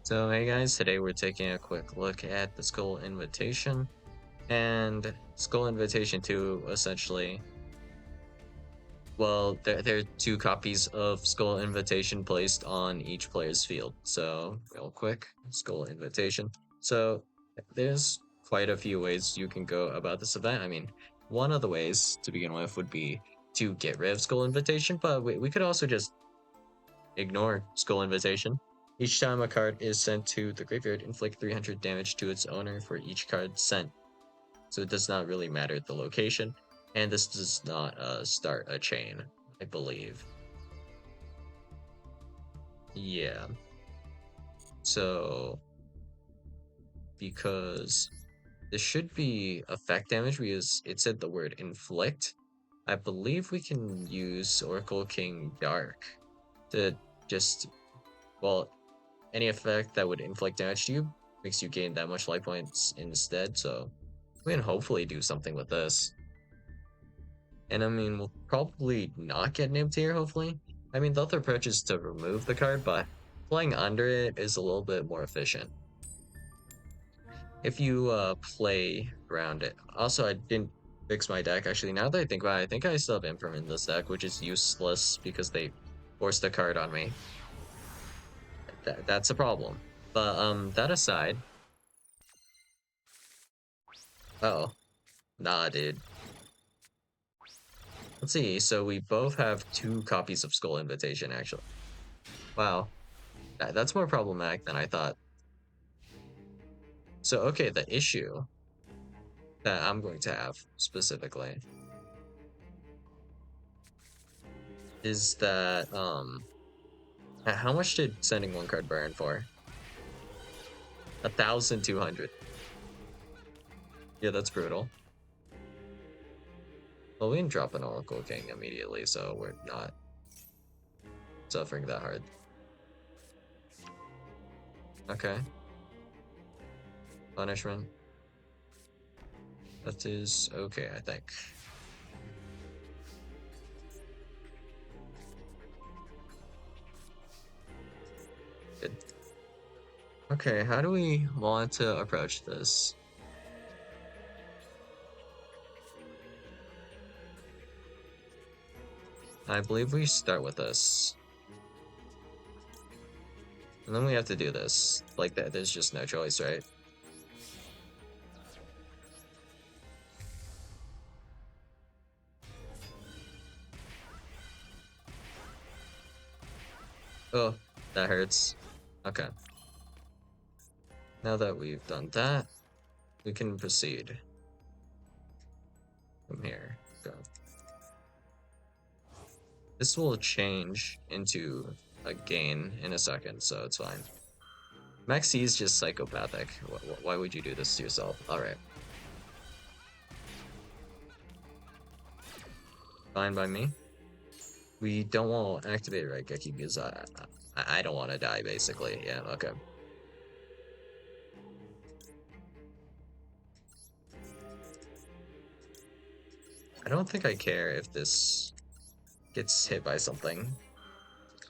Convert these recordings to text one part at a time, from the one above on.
So hey guys, today we're taking a quick look at the Skull Invitation, and Skull Invitation 2 essentially, well, there are two copies of Skull Invitation placed on each player's field. So real quick, Skull Invitation. So there's quite a few ways you can go about this event. I mean, one of the ways to begin with would be to get rid of Skull Invitation, but we could also just ignore Skull Invitation. Each time a card is sent to the graveyard, inflict 300 damage to its owner for each card sent. So it does not really matter the location, and this does not start a chain, I believe. Yeah. So because this should be effect damage because it said the word inflict. I believe we can use Oracle King Dark to just, well, any effect that would inflict damage to you makes you gain that much life points instead, so we can hopefully do something with this. And I mean, we'll probably not get named here, hopefully. I mean, the other approach is to remove the card, but playing under it is a little bit more efficient. If you play around it. Also, I didn't fix my deck, actually. Now that I think about it, I think I still have Imperm in this deck, which is useless because they forced a card on me. That's a problem. But that aside, oh, nah, dude. Let's see. So we both have two copies of Skull Invitation, actually. Wow, that's more problematic than I thought. So, okay, the issue that I'm going to have specifically is that how much did sending one card burn for? 1,200. Yeah, that's brutal. Well, we can drop an Oracle King immediately, so we're not suffering that hard. Okay. Punishment. That is okay, I think. Good. Okay, how do we want to approach this? I believe we start with this. And then we have to do this. Like that, there's just no choice, right? Oh, that hurts. Okay. Now that we've done that, we can proceed from here. Go. This will change into a gain in a second, so it's fine. Maxi is just psychopathic. Why would you do this to yourself? Alright. Fine by me. We don't want to activate Raigeki because I don't want to die, basically. Yeah, okay. I don't think I care if this gets hit by something.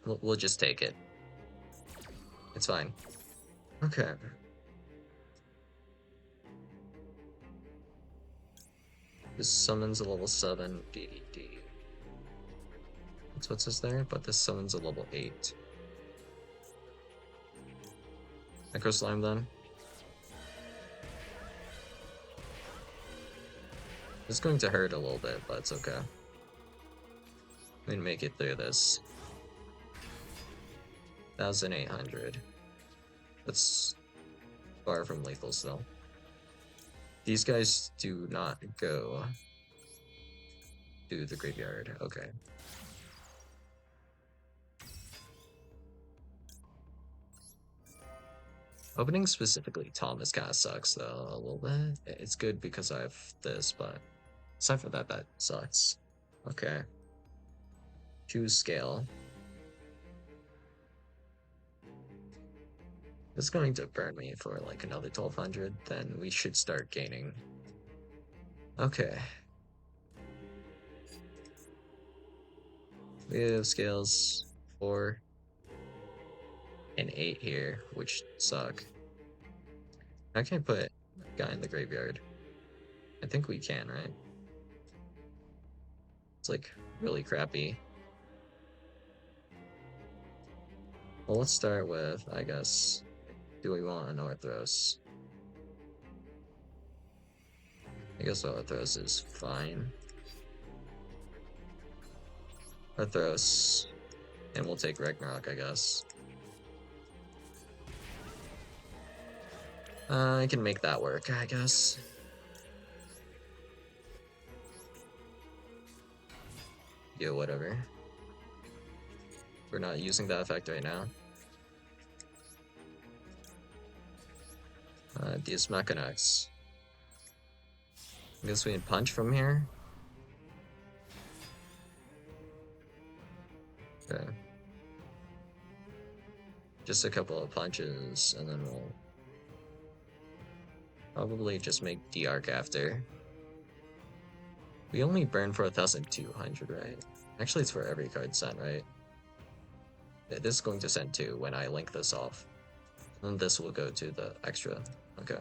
We'll just take it. It's fine. Okay. This summons a level 7 DDD. That's what's this there, but this summons a level 8. Necro Slime then. It's going to hurt a little bit, but it's okay. We can make it through this. 1,800. That's far from lethal still. These guys do not go to the graveyard. Okay. Opening specifically Thomas kind of sucks though a little bit. It's good because I have this, but aside from that, that sucks. Okay. Choose scale. It's going to burn me for like another 1,200, then we should start gaining. Okay. We have scales 4. an 8 here, which suck. I can't put a guy in the graveyard. I think we can, right? It's like really crappy. Well, let's start with, I guess, do we want an Orthros? I guess Orthros is fine. Orthros, and we'll take Ragnarok, I guess. I can make that work, I guess. Yeah, whatever. We're not using that effect right now. These Mechanics. I guess we can punch from here. Okay. Just a couple of punches, and then we'll probably just make D-Arc after. We only burn for 1,200, right? Actually, it's for every card sent, right? This is going to send 2 when I link this off. And this will go to the extra. Okay.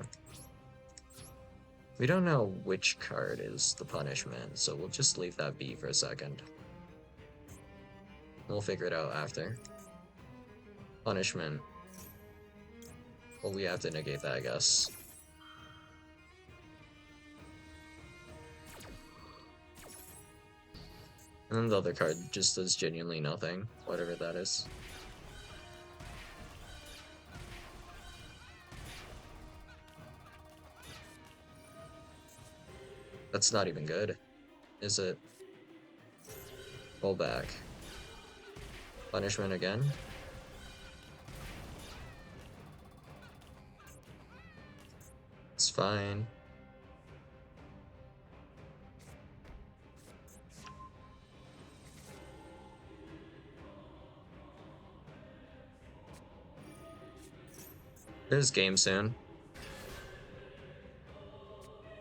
We don't know which card is the punishment, so we'll just leave that be for a second. We'll figure it out after. Punishment. Well, we have to negate that, I guess. And then the other card just does genuinely nothing, whatever that is. That's not even good, is it? Roll back. Punishment again. It's fine. There's game soon.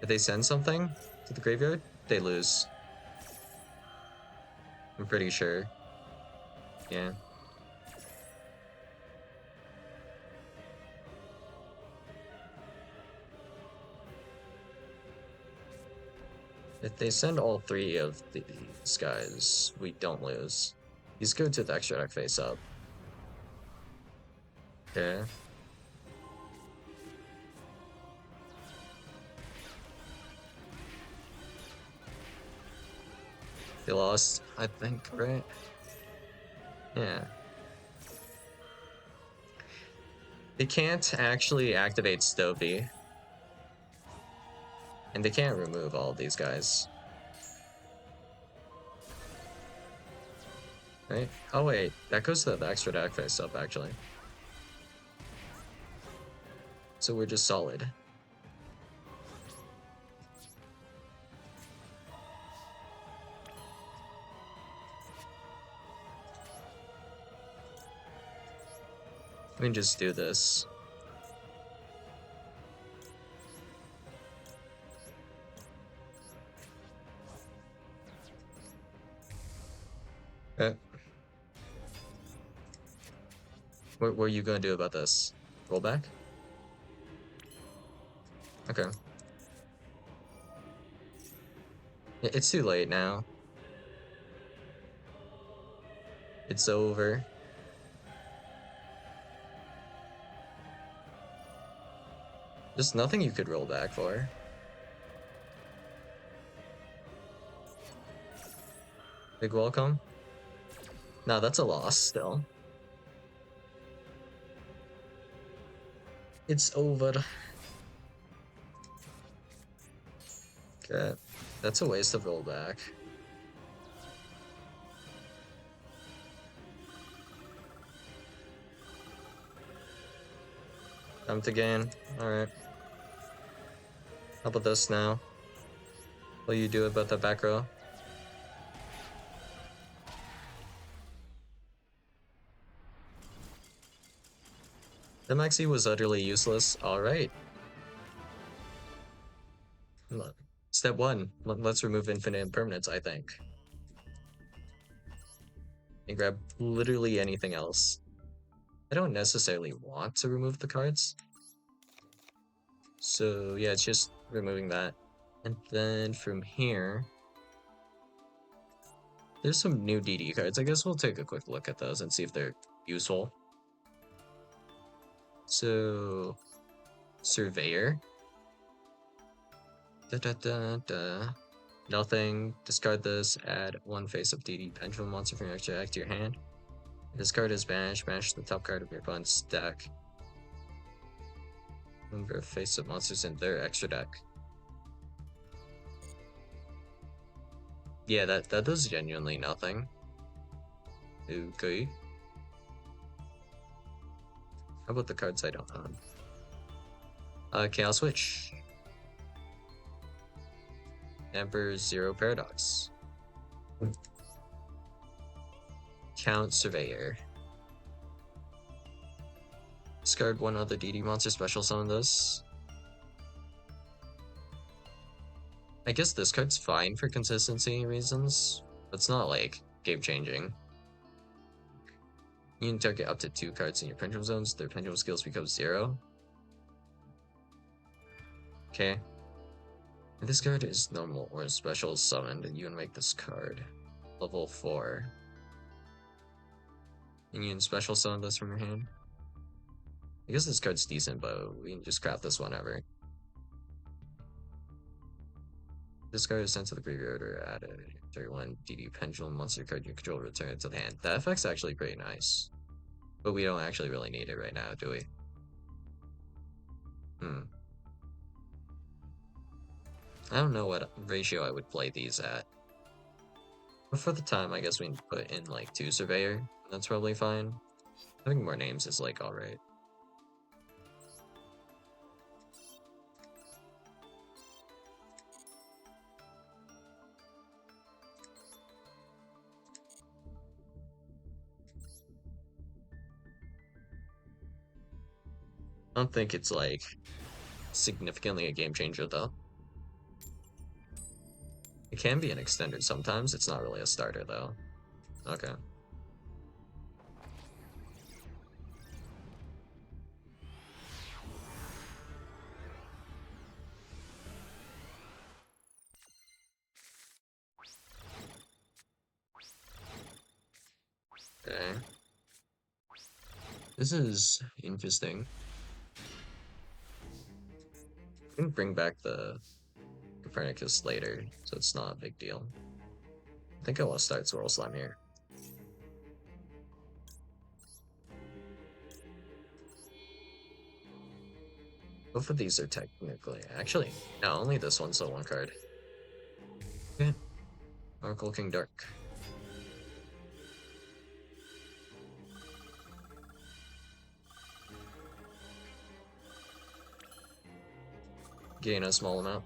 If they send something to the graveyard, they lose. I'm pretty sure. Yeah. If they send all 3 of these guys, we don't lose. These go to the extra deck face up. Okay. They lost, I think, right? Yeah. They can't actually activate Stovey. And they can't remove all of these guys. Right? Oh wait, that goes to the extra deck face up, actually. So we're just solid. We can just do this. Okay. What are you gonna do about this? Roll back? Okay. It's too late now. It's over. There's nothing you could roll back for. Big welcome. No, that's a loss still. It's over. Okay. That's a waste of rollback. Time to gain. Alright. How about this now? What do you do about the back row? The Maxi was utterly useless. Alright. Step 1. Let's remove infinite impermanence, I think. And grab literally anything else. I don't necessarily want to remove the cards. So yeah, it's just removing that. And then from here, there's some new DD cards. I guess we'll take a quick look at those and see if they're useful. So, Surveyor. Da da da da. Nothing. Discard this. Add one face-up DD Pendulum monster from your extra deck to your hand. This card is banished. Banish the top card of your opponent's deck. Number of face-up monsters in their extra deck. Yeah, that does genuinely nothing. Okay. How about the cards I don't own? Chaos Switch. Emperor Zero Paradox. Count Surveyor. Discard one other DD monster, special summon this. I guess this card's fine for consistency reasons. It's not like game changing. You can target up to 2 cards in your pendulum zones. Their pendulum skills become 0. Okay. And this card is normal or special summoned, and you can make this card level 4. And you can special summon this from your hand. I guess this card's decent, but we can just craft this whenever. This card is sent to the graveyard or add a 31 DD pendulum monster card you control, return it to the hand. That effect's actually pretty nice. But we don't actually really need it right now, do we? I don't know what ratio I would play these at. But for the time, I guess we can put in like 2 Surveyor. That's probably fine. Having more names is like alright. I don't think it's like significantly a game changer though. It can be an extender sometimes, it's not really a starter though. Okay. Okay. This is interesting. I can bring back the Copernicus later, so it's not a big deal. I think I want to start Swirl Slime here. Both of these are technically... Actually, no, only this one's a 1 card. Okay. Oracle King Dark. Gain a small amount.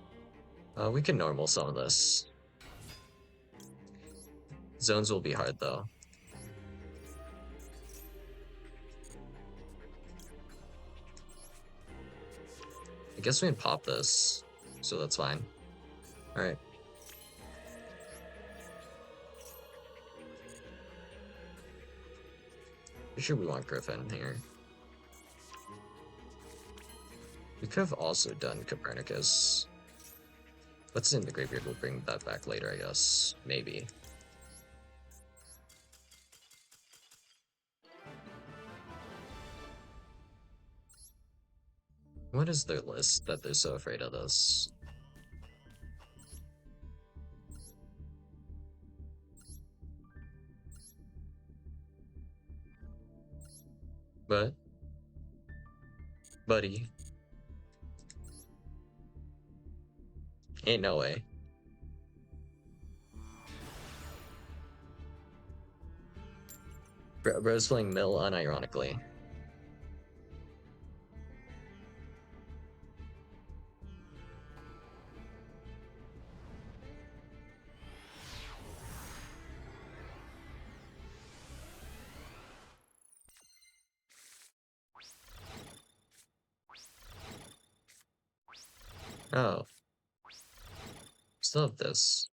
We can normal summon this. Zones will be hard though. I guess we can pop this, so that's fine. Alright. Pretty sure we want Griffin here. We could have also done Copernicus. What's in the graveyard? We'll bring that back later, I guess. Maybe. What is their list that they're so afraid of this? But, buddy, ain't no way. Bro's playing Mill unironically. Oh. Still have this.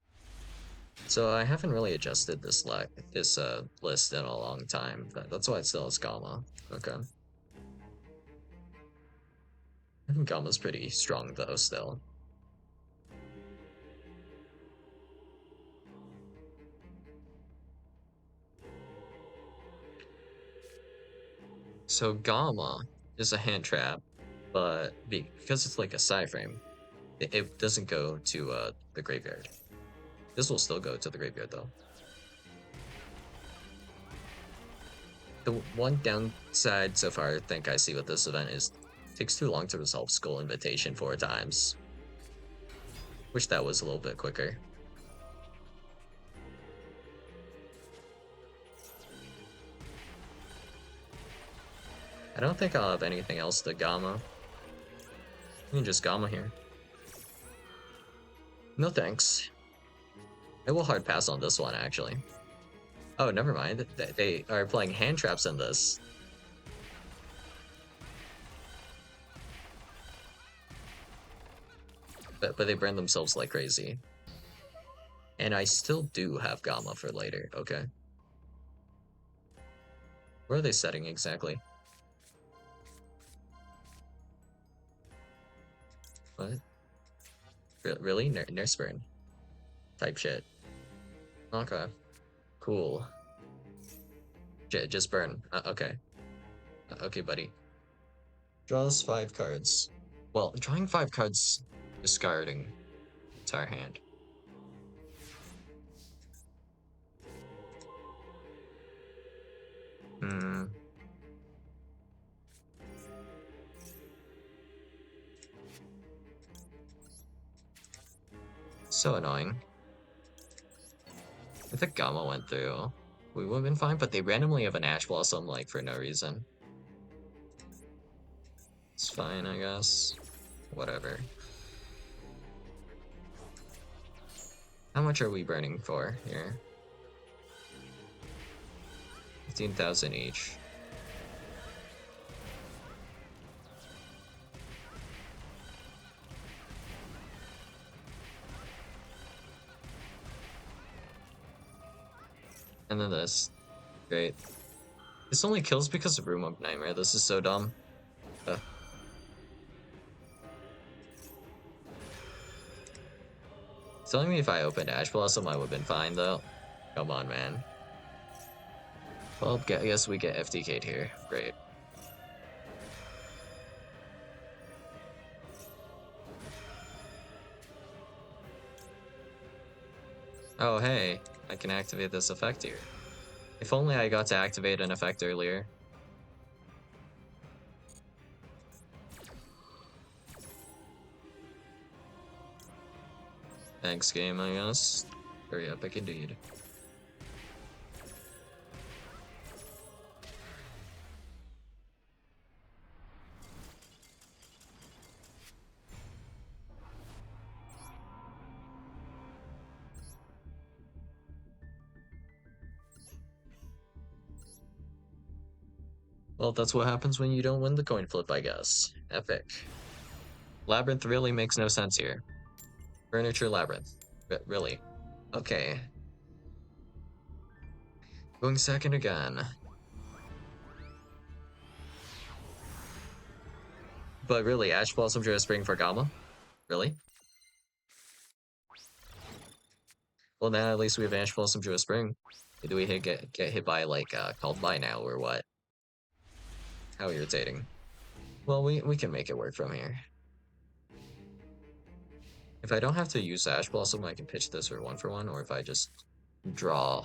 So I haven't really adjusted this list in a long time. That's why it still has Gamma. Okay. I think Gamma's pretty strong though still. So Gamma is a hand trap, but because it's like a side frame, it doesn't go to the graveyard. This will still go to the graveyard though. The one downside so far I think I see with this event is it takes too long to resolve Skull Invitation 4 times. Wish that was a little bit quicker. I don't think I'll have anything else to Gamma. You can just Gamma here. No thanks. I will hard pass on this one actually. Oh, never mind. They are playing hand traps in this. But they brand themselves like crazy. And I still do have Gamma for later, okay. Where are they setting exactly? What? Really? Nurse burn? Type shit. Okay. Cool. Just burn. Okay. Okay, buddy. Draws 5 cards. Well, drawing 5 cards, discarding entire hand. Hmm. So annoying. If the Gamma went through, we would have been fine, but they randomly have an Ash Blossom, like, for no reason. It's fine, I guess. Whatever. How much are we burning for here? 15,000 each. And then this. Great. This only kills because of Room of Nightmare. This is so dumb. Telling me if I opened Ash Blossom, I would have been fine, though. Come on, man. Well, I guess we get FTK'd here. Great. Oh, hey. I can activate this effect here. If only I got to activate an effect earlier. Thanks, game, I guess. Very epic indeed. Well, that's what happens when you don't win the coin flip, I guess. Epic. Labyrinth really makes no sense here. Furniture Labyrinth. Really? Okay. Going second again. But really, Ash Blossom Joyous Spring for Gamma? Really? Well, now at least we have Ash Blossom Joyous Spring. Do we get hit by, like, Called By now, or what? How irritating. Well, we can make it work from here. If I don't have to use Ash Blossom, I can pitch this for 1 for 1, or if I just draw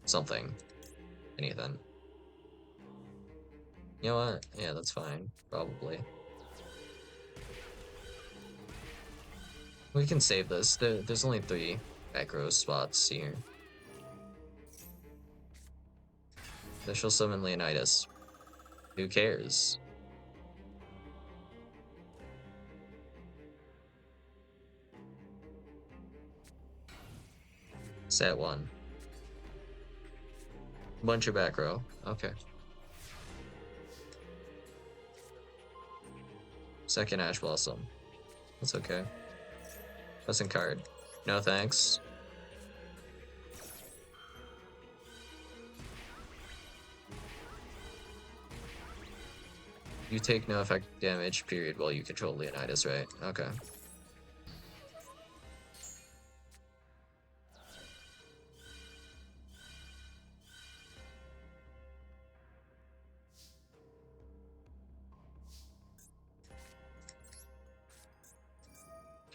something. Anything. You know what? Yeah, that's fine. Probably. We can save this. There's only 3 back row spots here. Official Summon Leonidas. Who cares? Set 1. Bunch of back row. Okay. Second Ash Blossom. That's okay. Pressing card. No thanks. You take no effect damage, period, while you control Leonidas, right? Okay.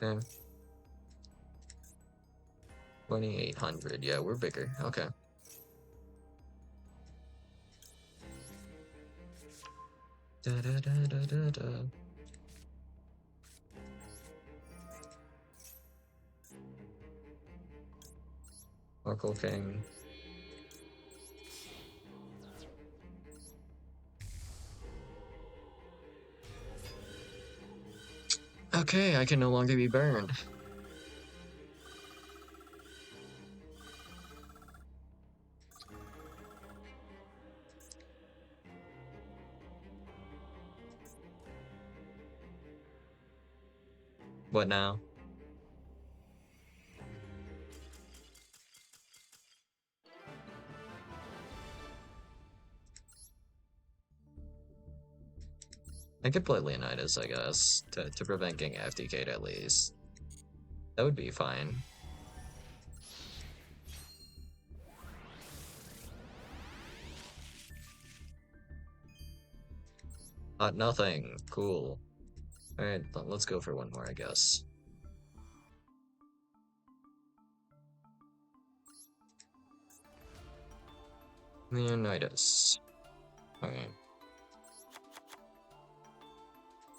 Okay. 2800. Yeah, we're bigger. Okay. Da, da, da, da, da, da. Oracle King. Okay, I can no longer be burned. What now? I could play Leonidas, I guess, to prevent getting FTK'd at least. That would be fine. Nothing. Cool. Alright, let's go for one more, I guess. Leonidas. Alright.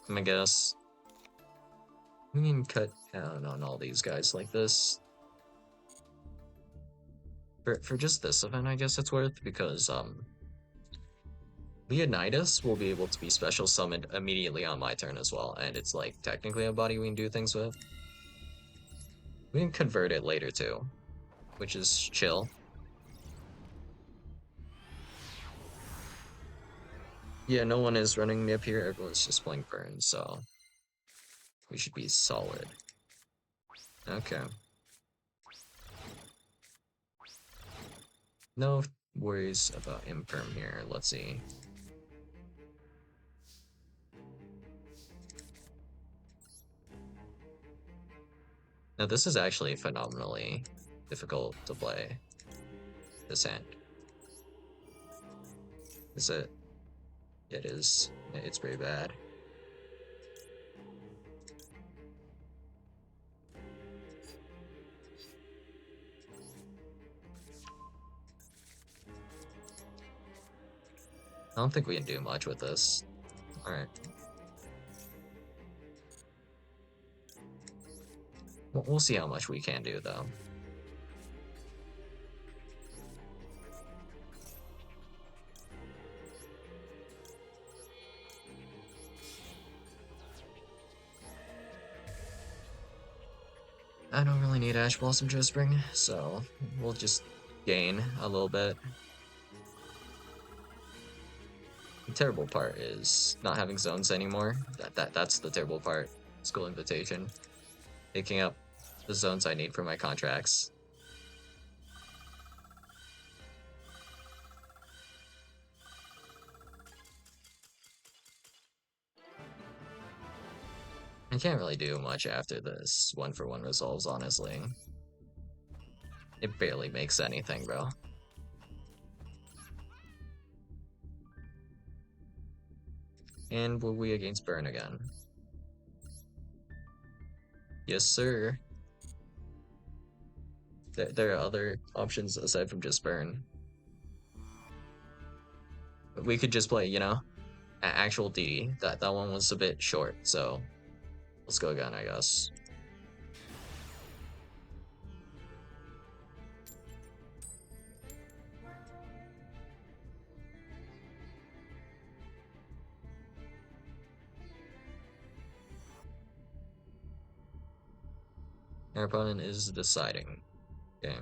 I'm gonna guess. We can cut down on all these guys like this. For just this event, I guess it's worth, because Leonidas will be able to be special summoned immediately on my turn as well, and it's like technically a body we can do things with. We can convert it later too, which is chill. Yeah, no one is running Nip here, everyone's just playing Burn, so we should be solid. Okay. No worries about Imperm here, let's see. Now this is actually phenomenally difficult to play, this hand. Is it? It is. It's pretty bad. I don't think we can do much with this. Alright. We'll see how much we can do, though. I don't really need Ash Blossom Spring, so we'll just gain a little bit. The terrible part is not having zones anymore. That's the terrible part. School Invitation. Picking up the zones I need for my contracts. I can't really do much after this one-for-one resolves, honestly. It barely makes anything, bro. And were we against Burn again? Yes, sir. There are other options aside from just Burn. We could just play, actual DD. That one was a bit short, so let's go again, I guess. Our opponent is deciding. Okay.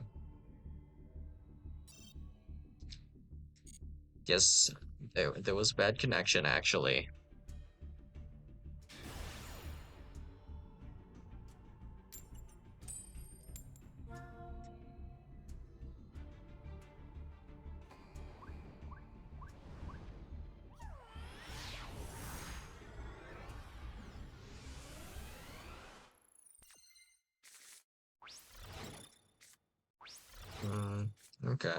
Yes, there was bad connection, actually. Okay.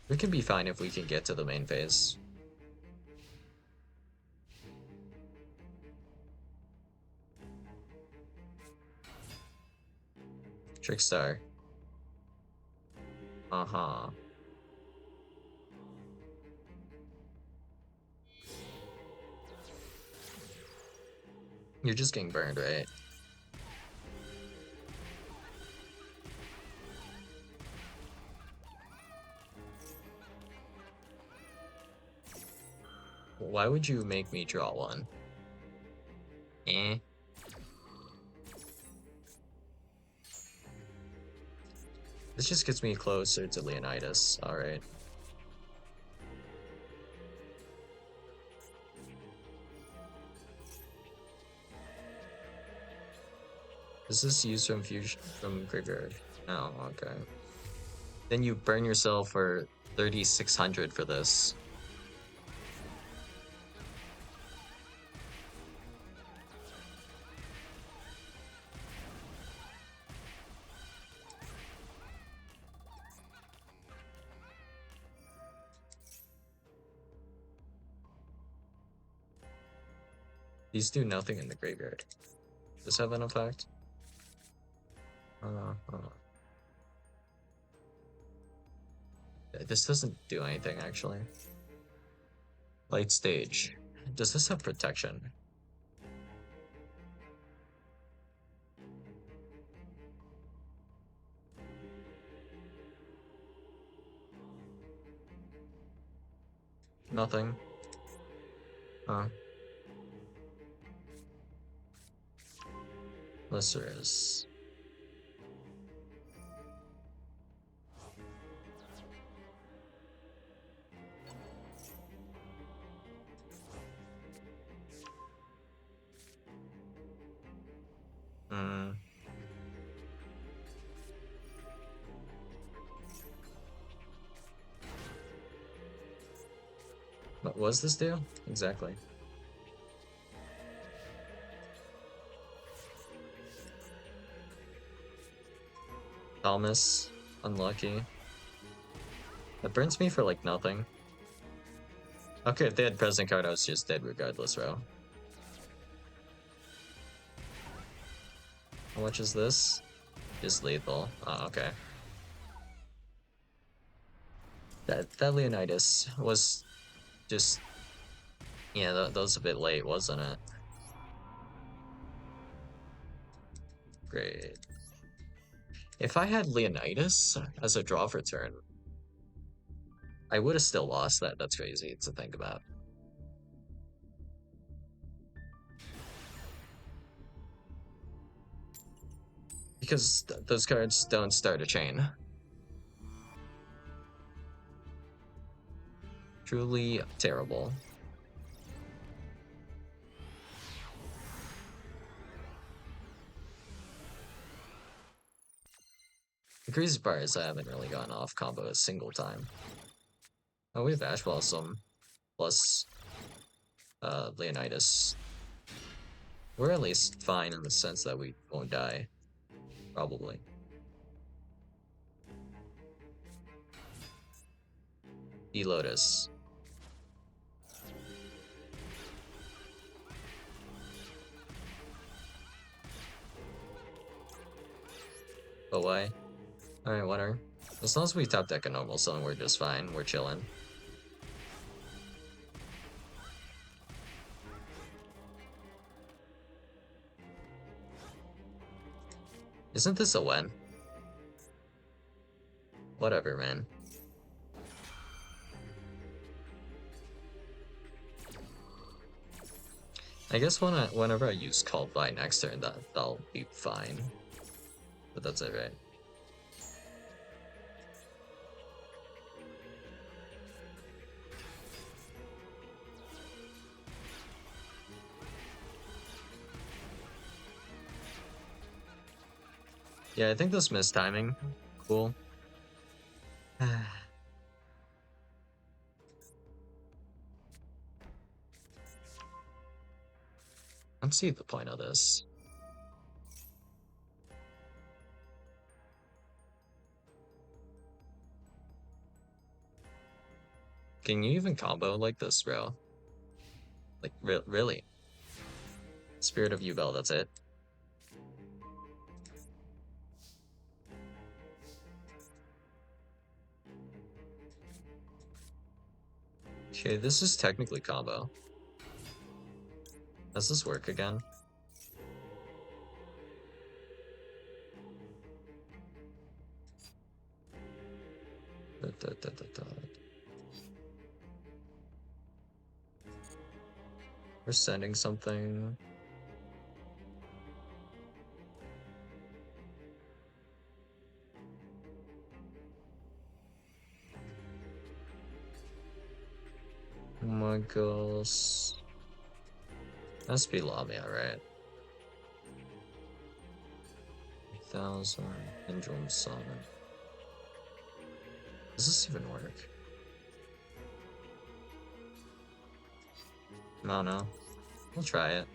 We can be fine if we can get to the main phase. Trickstar. Uh-huh. You're just getting burned, right? Why would you make me draw one? Eh. This just gets me closer to Leonidas. Alright. Is this used from fusion from graveyard? Oh, okay. Then you burn yourself for 3,600 for this. These do nothing in the graveyard. Does this have an effect? Uh. This doesn't do anything, actually. Light stage. Does this have protection? Nothing. Huh. Unless there is. Hmm. What was this do? Exactly. Thomas. Unlucky. That burns me for like nothing. Okay, if they had present card, I was just dead regardless, bro. How much is this? Just lethal. Oh, okay. That Leonidas was just... Yeah, that was a bit late, wasn't it? Great. If I had Leonidas as a draw for turn, I would have still lost that. That's crazy to think about. Because those cards don't start a chain. Truly terrible. The crazy part is I haven't really gotten off combo a single time. Oh, we have Ash Blossom plus Leonidas. We're at least fine in the sense that we won't die. Probably. E-Lotus. But why? Alright, whatever. As long as we top deck a normal summon, we're just fine. We're chilling. Isn't this a win? Whatever, man. I guess whenever I use Called by next turn, that'll be fine. But that's it, right? Yeah, I think this missed timing. Cool. I don't see the point of this. Can you even combo like this, bro? Like, really? Spirit of Yubel, that's it. Okay, this is technically combo. Does this work again? Da, da, da, da, da. We're sending something. Oh my gosh. Must be Lamia, right? 3,000 Pendulum Summon. Does this even work? No. We'll try it.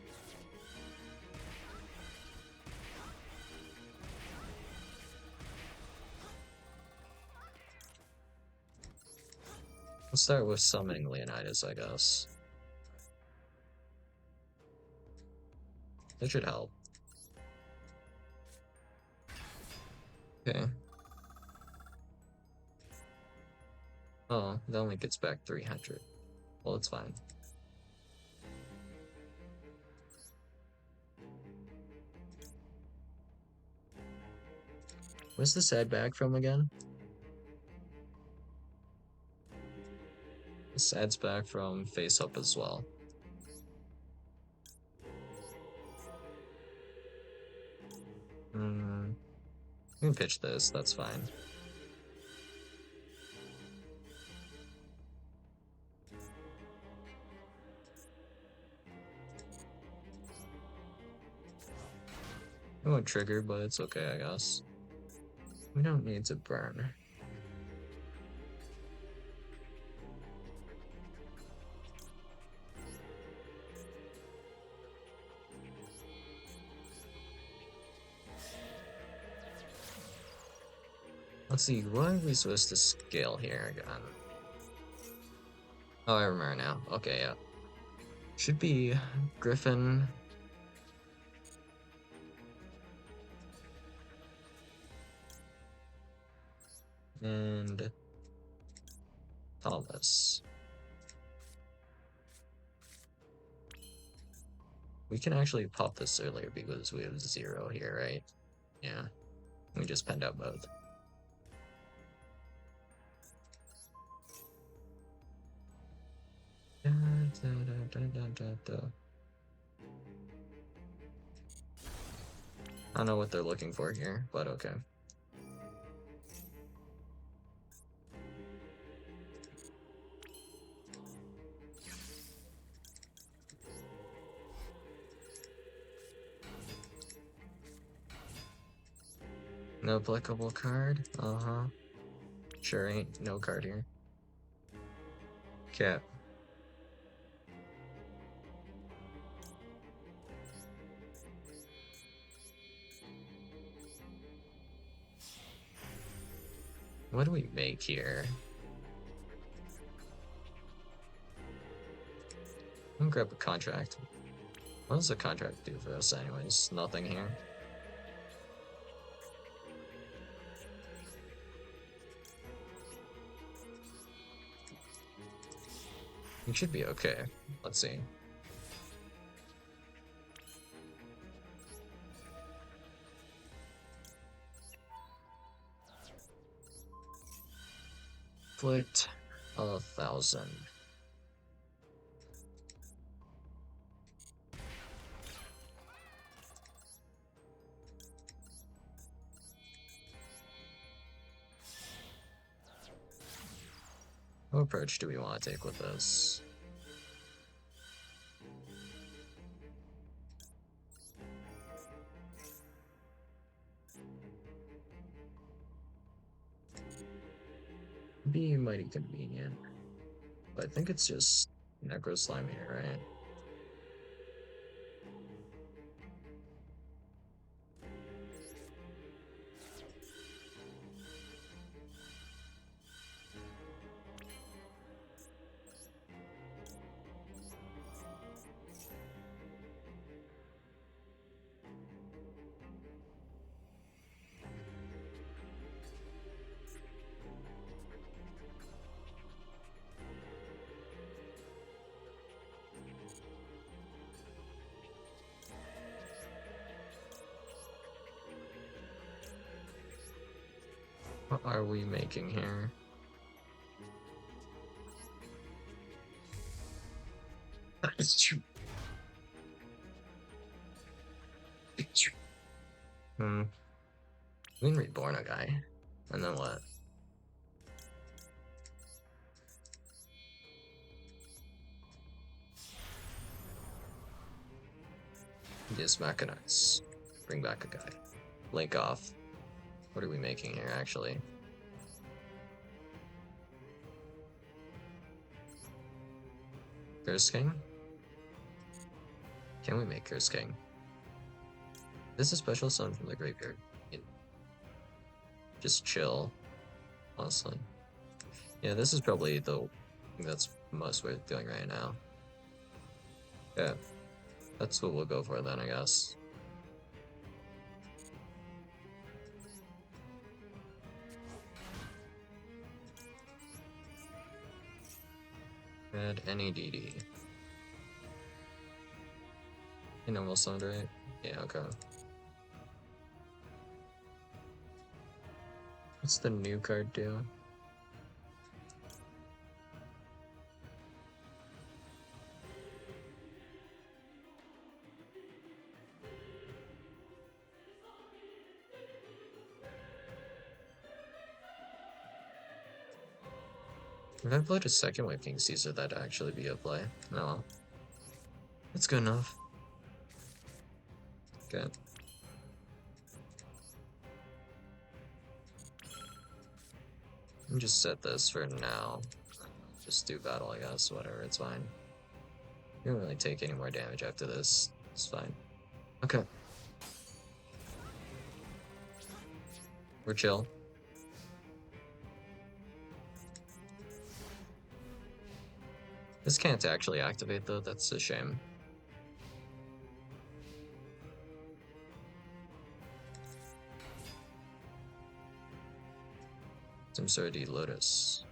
Let's start with summoning Leonidas, I guess. That should help. Okay. Oh, that only gets back 300. Well, it's fine. Where's this ad back from again? This ad's back from Face Up as well. You can pitch this, that's fine. It won't trigger, but it's okay, I guess. We don't need to burn. Let's see, what are we supposed to scale here again? Oh, I remember now. Okay, yeah. Should be Griffin. And Thomas. We can actually pop this earlier because we have 0 here, right? Yeah. We just penned out both. Da, da, da, da, da, da. I don't know what they're looking for here, but okay. No applicable card? Uh-huh. Sure ain't no card here. Cap. What do we make here? I'm gonna grab a contract. What does a contract do for us anyways? Nothing here. We should be okay. Let's see. Inflict 1,000. What approach do we want to take with this? Be mighty convenient. But I think it's just Necro Slime here, right? are we making here? Hmm. We can reborn a guy. And then what? Just mechanize. Bring back a guy. Link off. What are we making here, actually? Curse King? Can we make Curse King? This is a special summon from the graveyard. Just chill, honestly. Yeah, this is probably the thing that's most worth doing right now. Yeah, that's what we'll go for then, I guess. Add any DD. You know, we'll sound right? Yeah, okay. What's the new card do? If I played a second wave King Caesar, that'd actually be a play. No. It's good enough. Okay. Let me just set this for now. Just do battle, I guess. Whatever, it's fine. You don't really take any more damage after this. It's fine. Okay. We're chill. This can't actually activate though, that's a shame. Some sort of Lotus.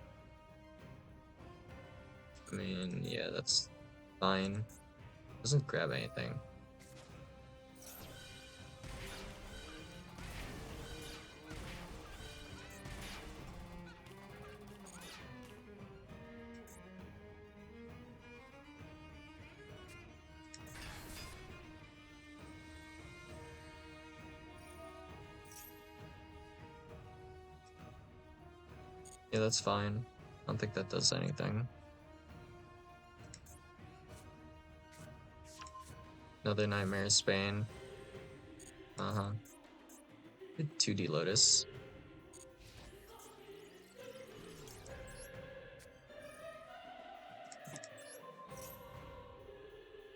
I mean, yeah, that's fine. Doesn't grab anything. Yeah, that's fine. I don't think that does anything. Another Nightmare Spain. Uh-huh. 2D Lotus.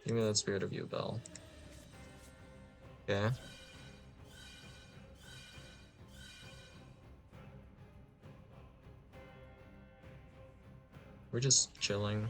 Give me that Spirit of Yubel. Okay. We're just chilling.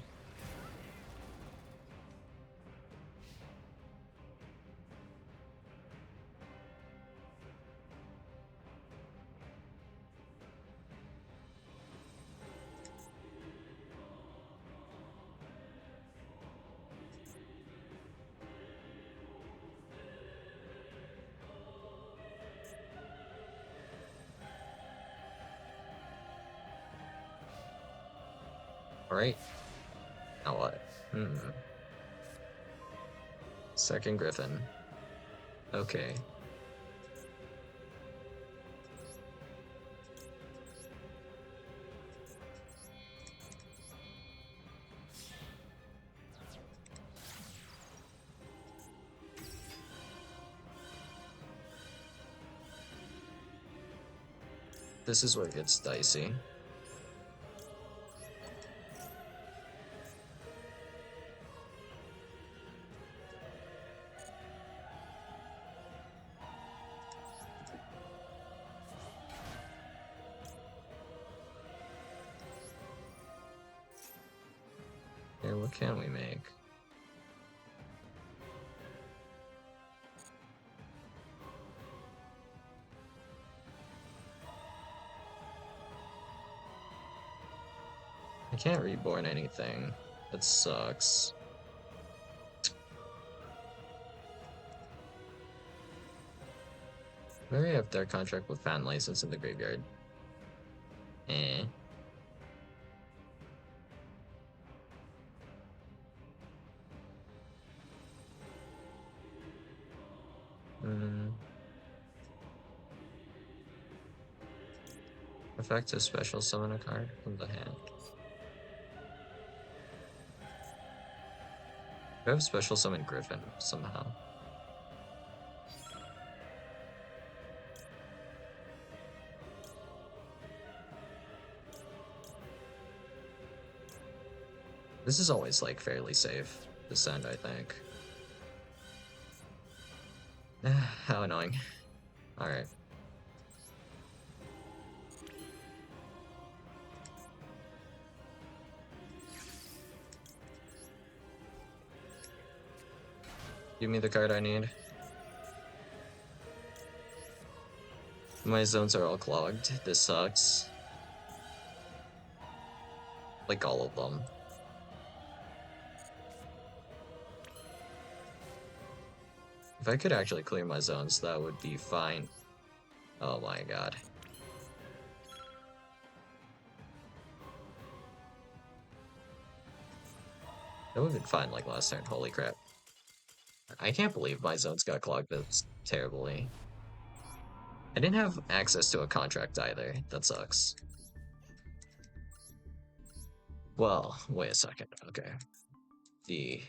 Alright. Now what? Second Griffin. Okay. This is where it gets dicey. Here, what can we make? I can't reborn anything. That sucks. Maybe I have their contract with fan license in the graveyard. Eh. Mm. Effect to special summon a card from the hand. I have special summon Griffin somehow. This is always like fairly safe to send, I think. How annoying. Alright. Give me the card I need. My zones are all clogged. This sucks. Like all of them. If I could actually clear my zones, that would be fine. Oh my god. That would have been fine like last turn, holy crap. I can't believe my zones got clogged this terribly. I didn't have access to a contract either, that sucks. Well, wait a second, okay. D.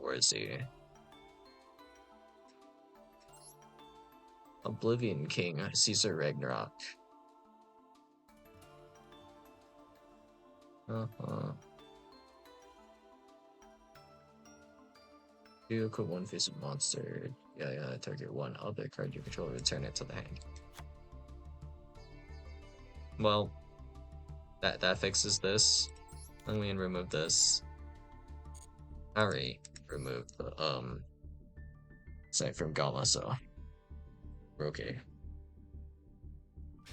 Where is he? Oblivion King, Caesar Ragnarok. You equip one face of monster. Yeah, target one other card you control, return it to the hand. Well, that fixes this. Then we can remove this. Alright, remove the site from Gamma, so we're okay.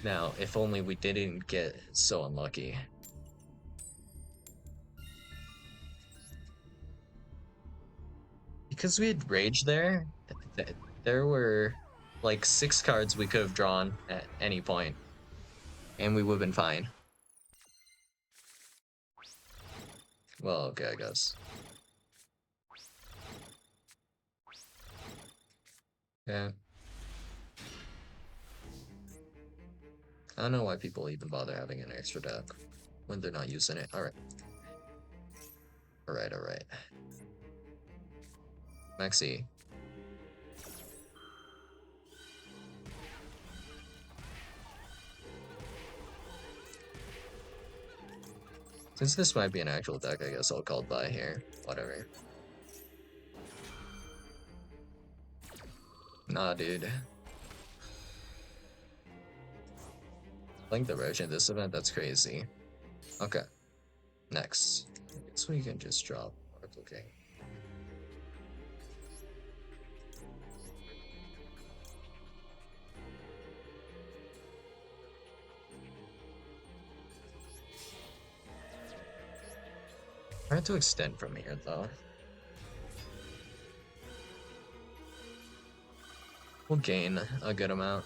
Now, if only we didn't get so unlucky. Because we had Rage there, there were like 6 cards we could have drawn at any point, and we would have been fine. Well, okay, I guess. Yeah. I don't know why people even bother having an extra deck when they're not using it. Alright. Alright. Maxi. Since this might be an actual deck, I guess I'll call it by here. Whatever. Nah, dude. Playing the Roach in this event, that's crazy. Okay. Next. I guess we can just drop Oracle King. Hard to extend from here, though. We'll gain a good amount.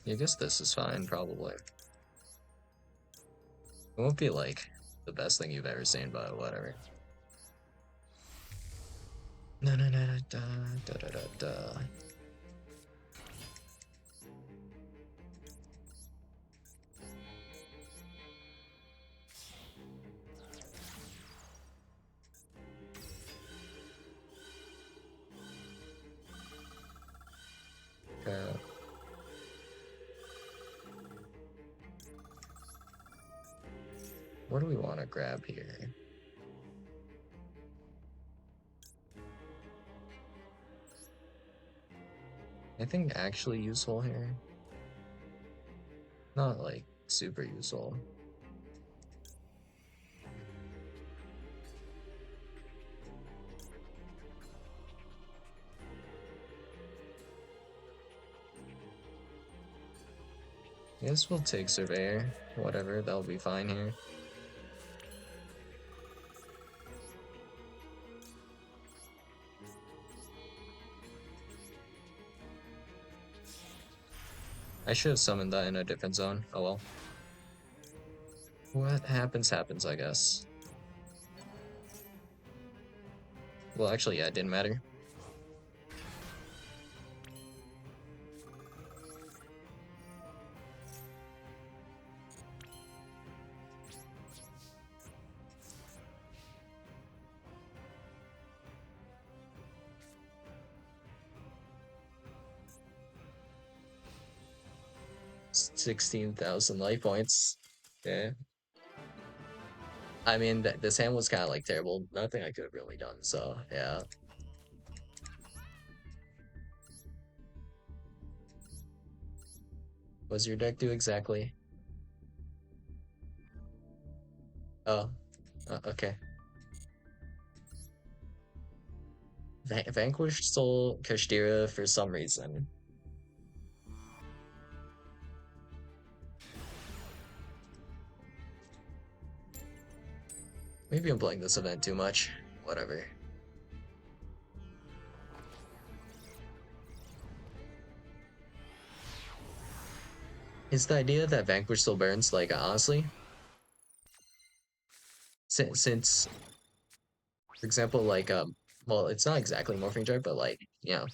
I guess this is fine, probably. It won't be like the best thing you've ever seen, but whatever. No, da. Okay. What do we want to grab here? Anything actually useful here? Not like super useful. Guess we'll take Surveyor. Whatever, that'll be fine here. I should have summoned that in a different zone. Oh well. What happens, happens, I guess. Well, actually, yeah, it didn't matter. $16,000 life points. Yeah. I mean, this hand was kind of like terrible. Nothing I could have really done. So yeah. What does your deck do exactly? Oh, okay. Vanquish stole Kashtira for some reason. Maybe I'm playing this event too much. Whatever. Is the idea that Vanquish still burns, like, honestly? Since, for example, like, well, it's not exactly Morphing Drive, but like, you know,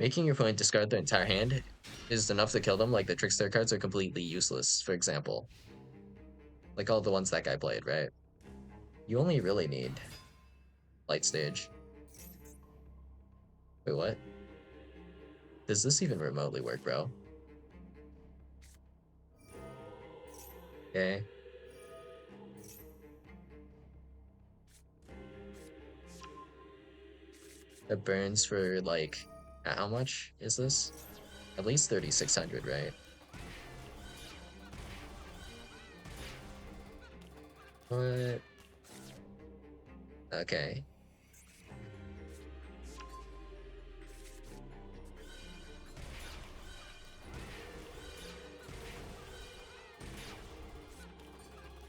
making your opponent discard their entire hand is enough to kill them. Like, the Trickster cards are completely useless, for example. Like all the ones that guy played, right? You only really need Light Stage. Wait, what? Does this even remotely work, bro? Okay. That burns for like, how much is this? At least 3,600, right? What? Okay.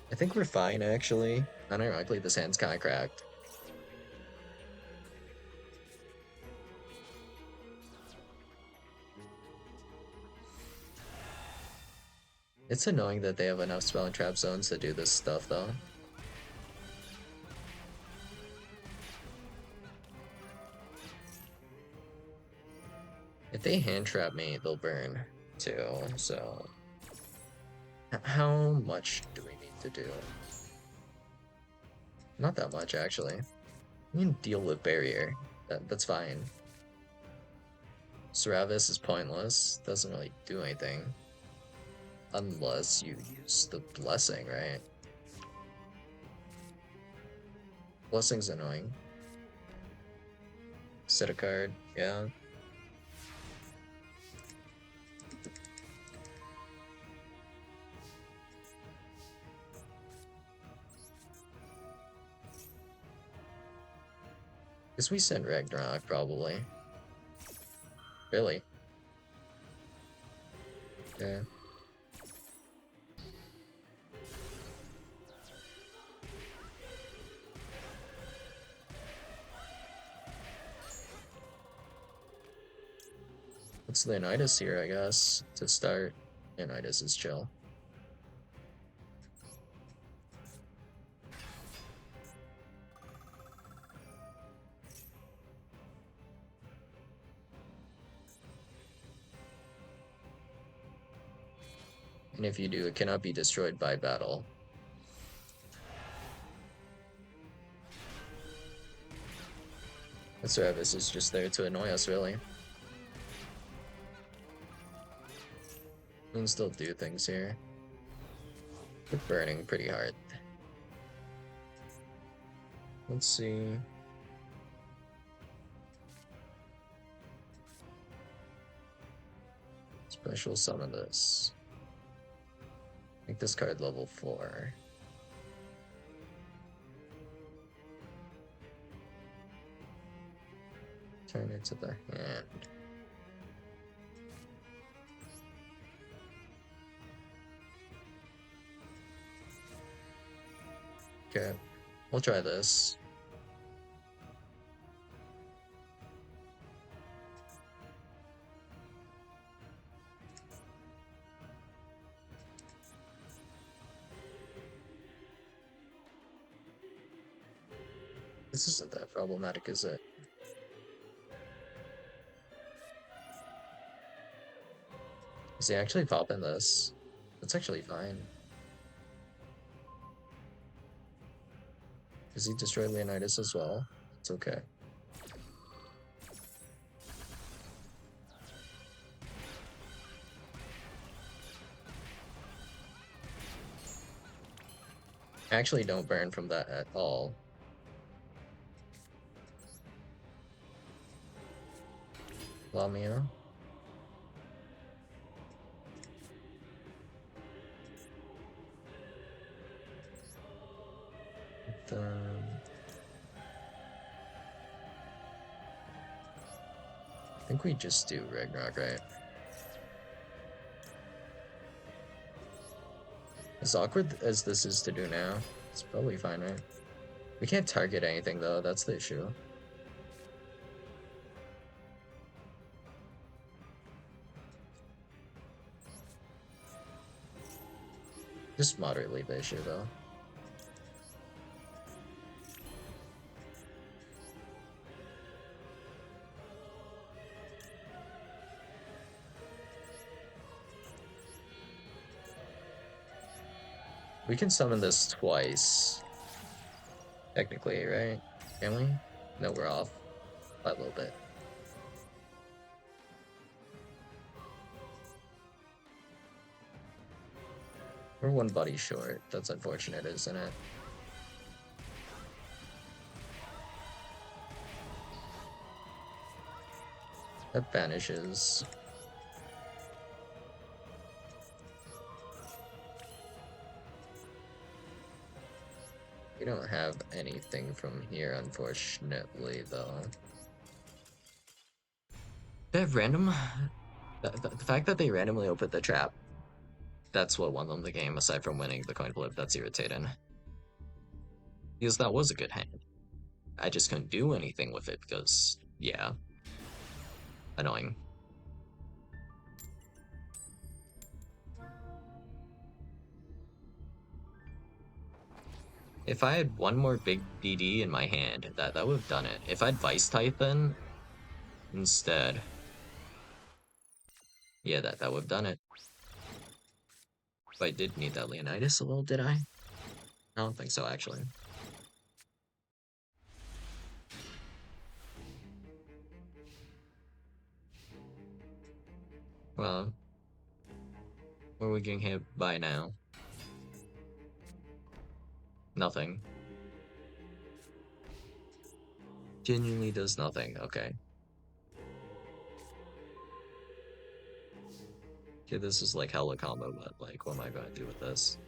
I think we're fine, actually. Unironically, this hand's kind of cracked. It's annoying that they have enough spell and trap zones to do this stuff, though. If they hand trap me, they'll burn, too, so... How much do we need to do? Not that much, actually. We can deal with barrier. That's fine. Seravis is pointless. Doesn't really do anything. Unless you use the blessing, right? Blessing's annoying. Set a card, yeah. Guess we send Ragnarok, probably. Really? Yeah. What's Leonidas here, I guess, to start. Leonidas is chill. And if you do, it cannot be destroyed by battle. The Seravis is just there to annoy us, really. We can still do things here. We're burning pretty hard. Let's see. Special summon this. Make this card level 4. Turn it to the hand. Okay, we'll try this. This isn't that problematic, is it? Is he actually popping this? That's actually fine. Does he destroy Leonidas as well? It's okay. Actually, don't burn from that at all. Lamia. Then I think we just do Ragnarok, right? As awkward as this is to do now, it's probably fine, right? We can't target anything though, that's the issue. Just moderately the issue though. We can summon this twice. Technically, right? Can we? No, we're off by a little bit. We're one buddy short. That's unfortunate, isn't it? That vanishes. We don't have anything from here, unfortunately, though. They have random... The fact that they randomly opened the trap, that's what won them the game, aside from winning the coin flip. That's irritating. Because that was a good hand. I just couldn't do anything with it because, yeah. Annoying. If I had one more big DD in my hand, that would have done it. If I'd Vice Titan instead, yeah, that would have done it. But I did need that Leonidas a little, did I? I don't think so, actually. Well, what are we getting hit by now? Nothing. Genuinely does nothing, okay. Okay, this is like hella combo, but like, what am I gonna do with this?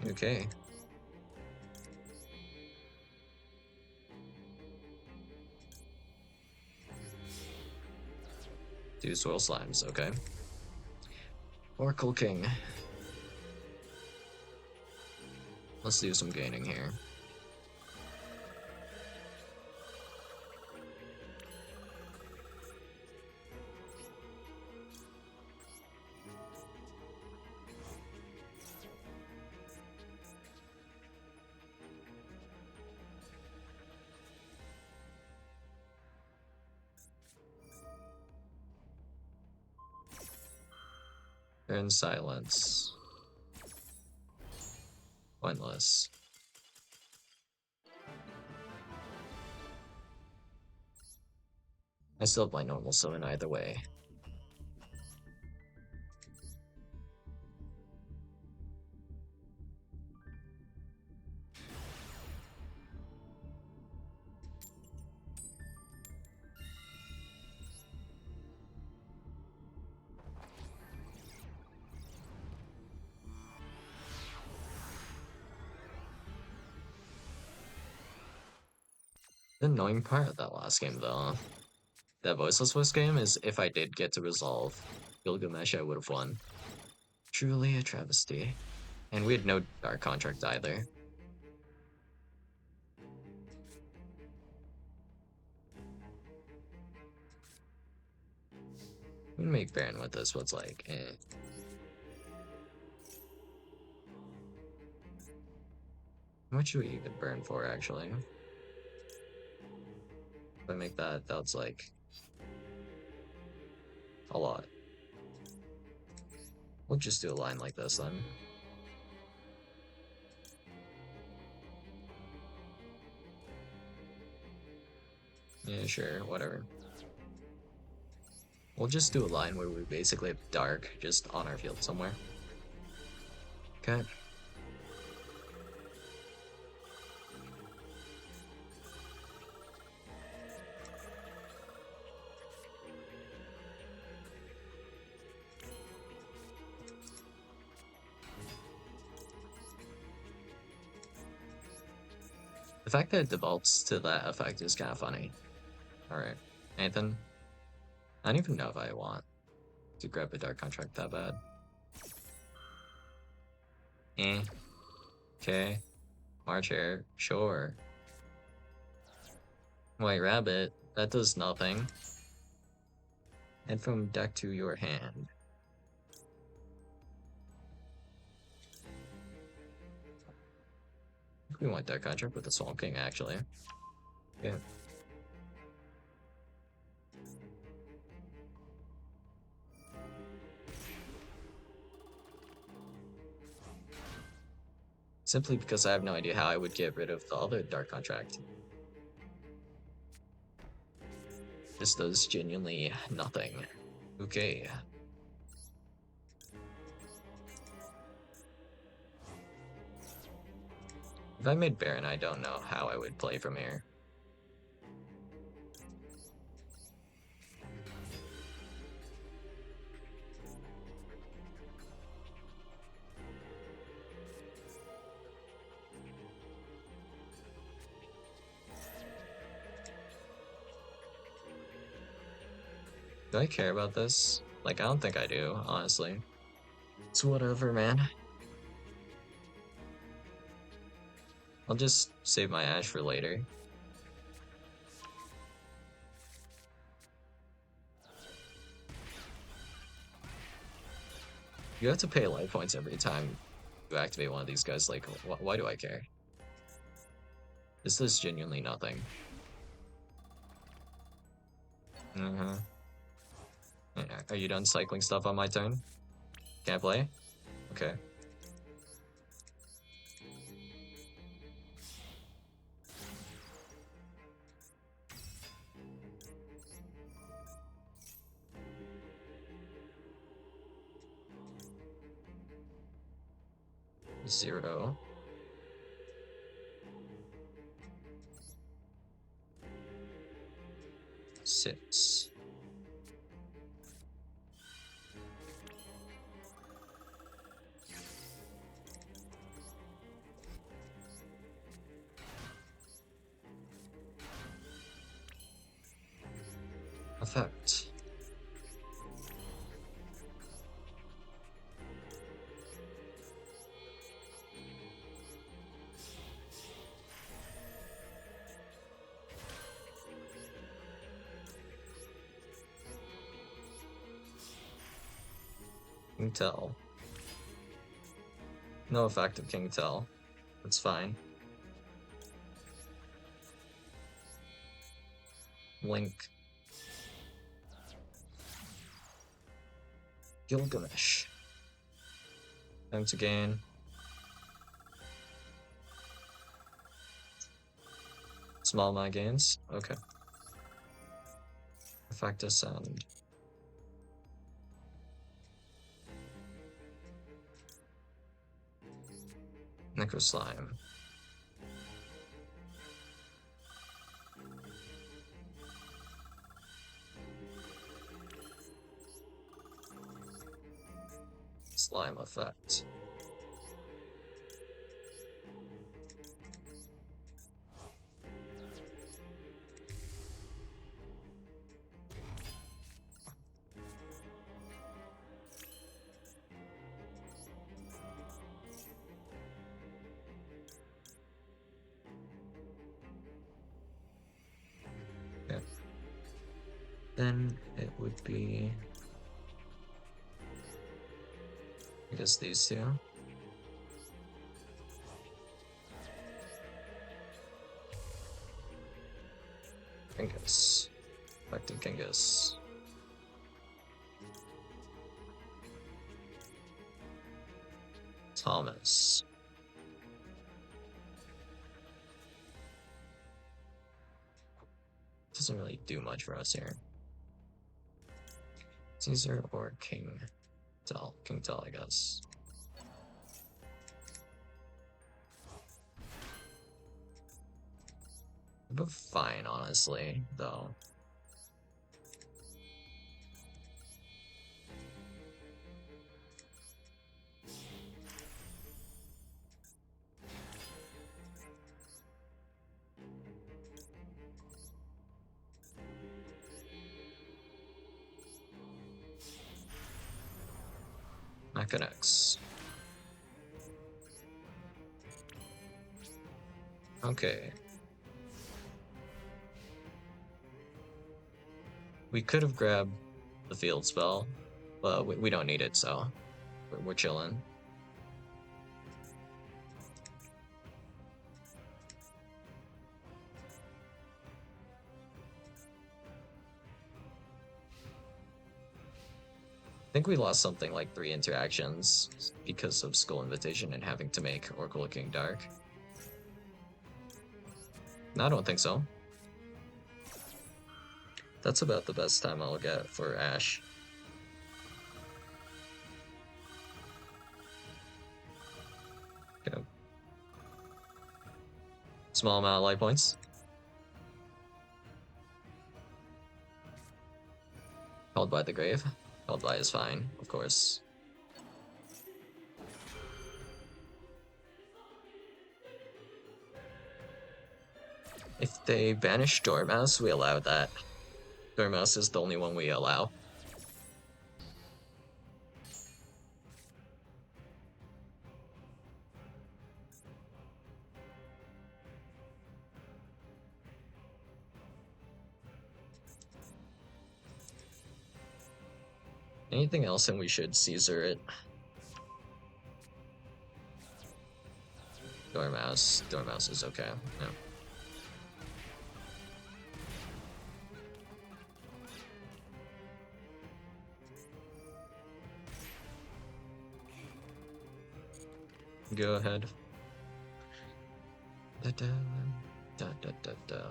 Okay. Two Swirl Slimes, okay. Oracle King. Let's do some gaining here. They're in silence. Pointless. I still have my normal summon either way. The annoying part of that last game, though, that Voiceless Wisp game is if I did get to resolve Gilgamesh, I would have won. Truly a travesty. And we had no Dark Contract either. We can make Baron with this, what's like, eh. How much should we even burn for, actually? If I make that, that's like a lot. We'll just do a line like this then. Yeah, sure, whatever. We'll just do a line where we basically have Dark just on our field somewhere. Okay. The fact that it defaults to that effect is kind of funny. Alright, Nathan. I don't even know if I want to grab a Dark Contract that bad. Eh. Okay. March Hare, sure. White Rabbit, that does nothing. And from deck to your hand. I think we want Dark Contract with the Swamp King, actually. Yeah. Simply because I have no idea how I would get rid of the other Dark Contract. This does genuinely nothing. Okay. If I made Baron, I don't know how I would play from here. Do I care about this? Like, I don't think I do, honestly. It's whatever, man. I'll just save my Ash for later. You have to pay life points every time you activate one of these guys. Like, why do I care? This does genuinely nothing. Are you done cycling stuff on my turn? Can't play? Okay. Zero. Six. Effect. King Tell. No effect of King Tell. That's fine. Link. Gilgamesh. Time to gain. Small amount of gains. Okay. Effect Ascend. Necro Slime. Slime effect. then it would be, I guess, these two. Kingus. Collecting Kingus. Thomas. Doesn't really do much for us here. Caesar or King Tell. King Tell, I guess. But fine, honestly, though. That connects. Okay. We could have grabbed the field spell, but we don't need it, so we're chilling. I think we lost something like 3 interactions because of Skull Invitation and having to make Oracle looking dark. No, I don't think so. That's about the best time I'll get for Ash. Okay. Small amount of life points. Held by the grave. Held by is fine, of course. If they banish Dormouse, we allow that. Dormouse is the only one we allow. Anything else and we should Caesar it. Dormouse. Dormouse is okay. Yeah. Go ahead. Da da da da da da.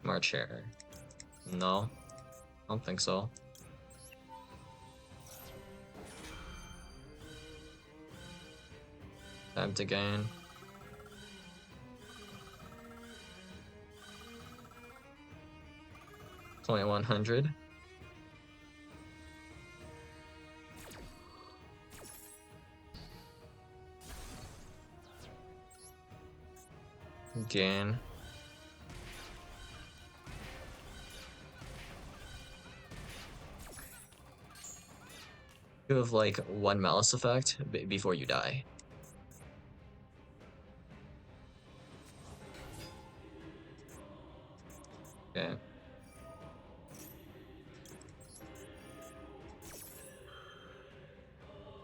March here. No, I don't think so. Time to gain. $2,100. Gain. You have like 1 malice effect before you die. Okay.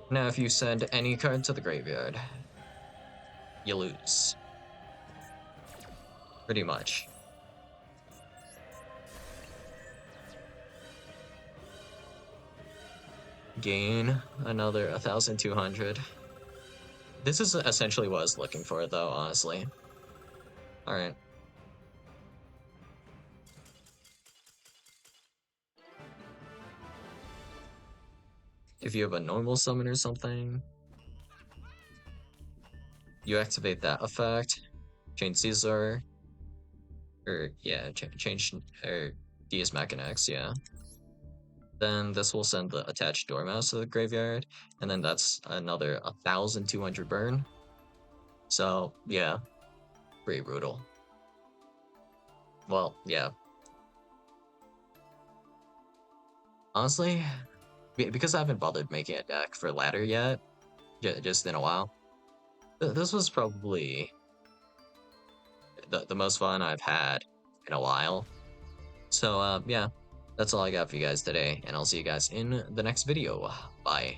Now if you send any card to the graveyard, you lose. Pretty much. Gain another 1,200. This is essentially what I was looking for, though, honestly. Alright. If you have a normal summon or something, you activate that effect, change Caesar, or yeah, change or DS Mechanics, yeah. Then this will send the attached Dormouse to the graveyard, and then that's another 1,200 burn. So yeah, pretty brutal. Well, yeah. Honestly, because I haven't bothered making a deck for ladder yet, just in a while, this was probably the most fun I've had in a while. So yeah, that's all I got for you guys today, and I'll see you guys in the next video. Bye.